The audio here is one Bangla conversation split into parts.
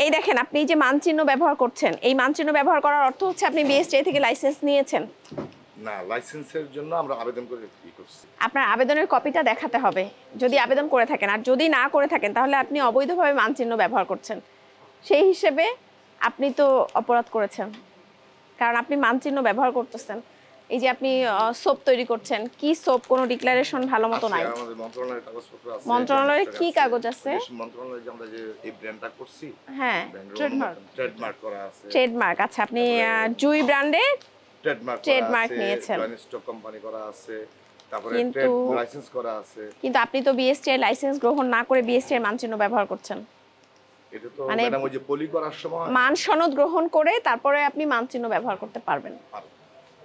এই দেখেন আপনি যে মানচিহ্ন ব্যবহার করছেন, এই মানচিহ্ন ব্যবহার করার অর্থ হচ্ছে আপনি বিএসটিআই থেকে লাইসেন্স নিয়েছেন। না, লাইসেন্সের জন্য আমরা আবেদন করে করছি। আপনার আবেদনের কপিটা দেখাতে হবে যদি আবেদন করে থাকেন, আর যদি না করে থাকেন তাহলে আপনি অবৈধভাবে মানচিহ্ন ব্যবহার করছেন। সেই হিসেবে আপনি তো অপরাধ করেছেন, কারণ আপনি মানচিহ্ন ব্যবহার করতেছেন। এই যে আপনি সোপ তৈরি করছেন, কি সোপ কোনো ডিক্লারেশন ভালো মতো নাই। আমাদের মন্ত্রণালয়ের কাগজপত্র আছে। মন্ত্রণালয়ের কি কাগজ আছে? মন্ত্রণালয়ে যে আমরা যে এই ব্র্যান্ডটা করছি, হ্যাঁ, ট্রেডমার্ক করা আছে। ট্রেডমার্ক। আচ্ছা, আপনি জুই ব্র্যান্ডে ট্রেডমার্ক নিয়েছেন। জয়েন্ট স্টক কোম্পানি করা আছে, তারপরে কিন্তু ট্রেড লাইসেন্স করা আছে। কিন্তু আপনি তো বিএসটিআই লাইসেন্স গ্রহণ না করে বিএসটিআই মানচিহ্ন ব্যবহার করছেন। এটা তো ম্যাডাম ওই যে পলি করার সময় মান সনদ গ্রহণ করে তারপরে আপনি মানচিহ্ন ব্যবহার করতে পারবেন,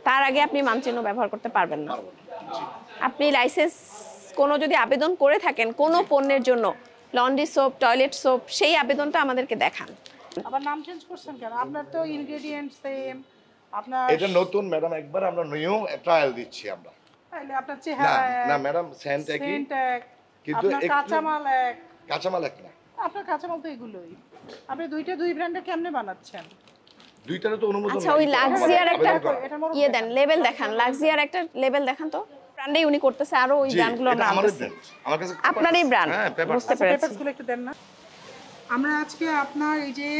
তার আগে আপনি মানচিহ্ন ব্যবহার করতে পারবেন না। আপনি লাইসেন্স কোনো যদি আবেদন করে থাকেন কোনো পণ্যের জন্য, লন্ড্রি সোপ, টয়লেট সোপ, সেই আবেদনটা আমাদেরকে দেখান। আবার নাম চেঞ্জ করছেন কেন? আপনার তো ইনগ্রেডিয়েন্ট সেম। আপনার এটা নতুন ম্যাডাম, একবার আমরা নিউ ট্রায়াল দিচ্ছি আমরা। তাইলে আপনার না চেহারা না ম্যাডাম, সেন্ট একই, সেন্ট এক, কিন্তু আপনার কাঁচামাল এক। কাঁচামাল এক না। আপনার কাঁচামাল তো এগুলোই। আপনি দুই ব্র্যান্ডে কেমনে বানাচ্ছেন? দুইটারও তো অনুমোদন। আচ্ছা, ওই লাক্সিয়ার একটা এটা মরক ইয়ে দেন, লেবেল দেখান, লাক্সিয়ার একটা লেবেল দেখান তো। ব্র্যান্ডেই উনি করতেছে, আরো ওই ব্র্যান্ডগুলো আমরা আনতেছি। আমার কাছে আপনারই ব্র্যান্ড, বুঝতে পেরেছি। পেপারসগুলো একটু দেন না। আমরা আজকে আপনার এই যে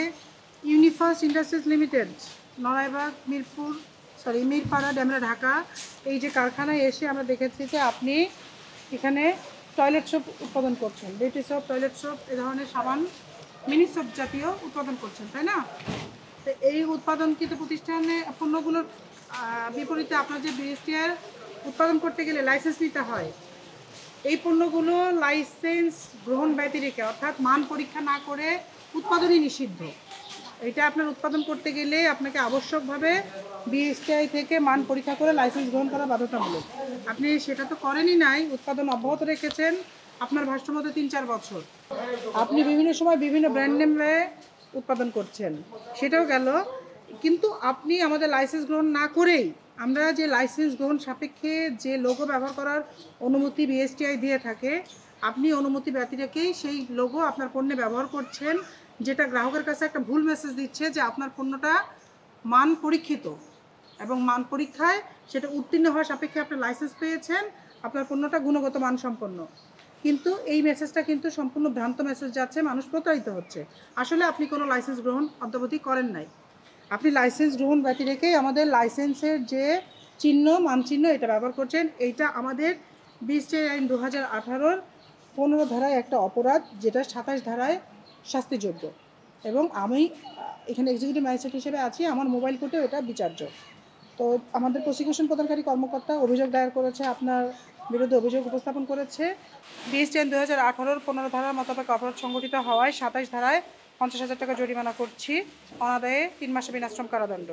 ইউনিফার্স্ট ইন্ডাস্ট্রিজ লিমিটেড, নড়াইবাগ, মিরপাড়া, ডেমরা, ঢাকা, এই যে কারখানায় এসে আমরা দেখেছি যে আপনি এখানে টয়লেট সোপ উৎপাদন করছেন, বিউটি সোপ, টয়লেট সোপ, এই ধরনের সাবান, মিনি সোপ জাতীয় উৎপাদন করছেন, তাই না? তো এই উৎপাদনকৃত প্রতিষ্ঠানে পণ্যগুলোর বিপরীতে আপনার যে বিএসটিআই উৎপাদন করতে গেলে লাইসেন্স নিতে হয়। এই পণ্যগুলো লাইসেন্স গ্রহণ ব্যতি রেখে, অর্থাৎ মান পরীক্ষা না করে উৎপাদনই নিষিদ্ধ। এটা আপনার উৎপাদন করতে গেলে আপনাকে আবশ্যকভাবে বিএসটিআই থেকে মান পরীক্ষা করে লাইসেন্স গ্রহণ করা বাধ্যতামূলক। আপনি সেটা তো করেনই নাই, উৎপাদন অব্যাহত রেখেছেন আপনার ভাষ্যমতে 3-4 বছর। আপনি বিভিন্ন সময় বিভিন্ন ব্র্যান্ড নেমে উৎপাদন করছেন, সেটাও গেল। কিন্তু আপনি আমাদের লাইসেন্স গ্রহণ না করেই, আমরা যে লাইসেন্স গ্রহণ সাপেক্ষে যে লোগো ব্যবহার করার অনুমতি বিএসটিআই দিয়ে থাকে, আপনি অনুমতি ব্যতি রেখেই সেই লোগো আপনার পণ্যে ব্যবহার করছেন, যেটা গ্রাহকের কাছে একটা ভুল মেসেজ দিচ্ছে যে আপনার পণ্যটা মান পরীক্ষিত এবং মান পরীক্ষায় সেটা উত্তীর্ণ হওয়ার সাপেক্ষে আপনি লাইসেন্স পেয়েছেন, আপনার পণ্যটা গুণগত মানসম্পন্ন। কিন্তু এই মেসেজটা কিন্তু সম্পূর্ণ ভ্রান্ত মেসেজ যাচ্ছে, মানুষ প্রতারিত হচ্ছে। আসলে আপনি কোনো লাইসেন্স গ্রহণ অদ্যাবধি করেন নাই। আপনি লাইসেন্স গ্রহণ ব্যতি রেখেই আমাদের লাইসেন্সের যে চিহ্ন, মানচিহ্ন, এটা ব্যবহার করছেন। এইটা আমাদের বিএসটিআই আইন 2018-র 15 ধারায় একটা অপরাধ, যেটা 27 ধারায় শাস্তিযোগ্য। এবং আমি এখানে এক্সিকিউটিভ ম্যাজিস্ট্রেট হিসেবে আছি, আমার মোবাইল কোর্টেও এটা বিচার্য। তো আমাদের প্রসিকিউশন প্রদানকারী কর্মকর্তা অভিযোগ দায়ের করেছে, আপনার বিরুদ্ধে অভিযোগ উপস্থাপন করেছে। বিএসটিআই 2018-র 15 ধারার মোতাবেক অপরাধ সংঘটিত হওয়ায় 27 ধারায় 50,000 টাকা জরিমানা করছি, অনাদায়ে 3 মাসে বিনাশ্রম কারাদণ্ড।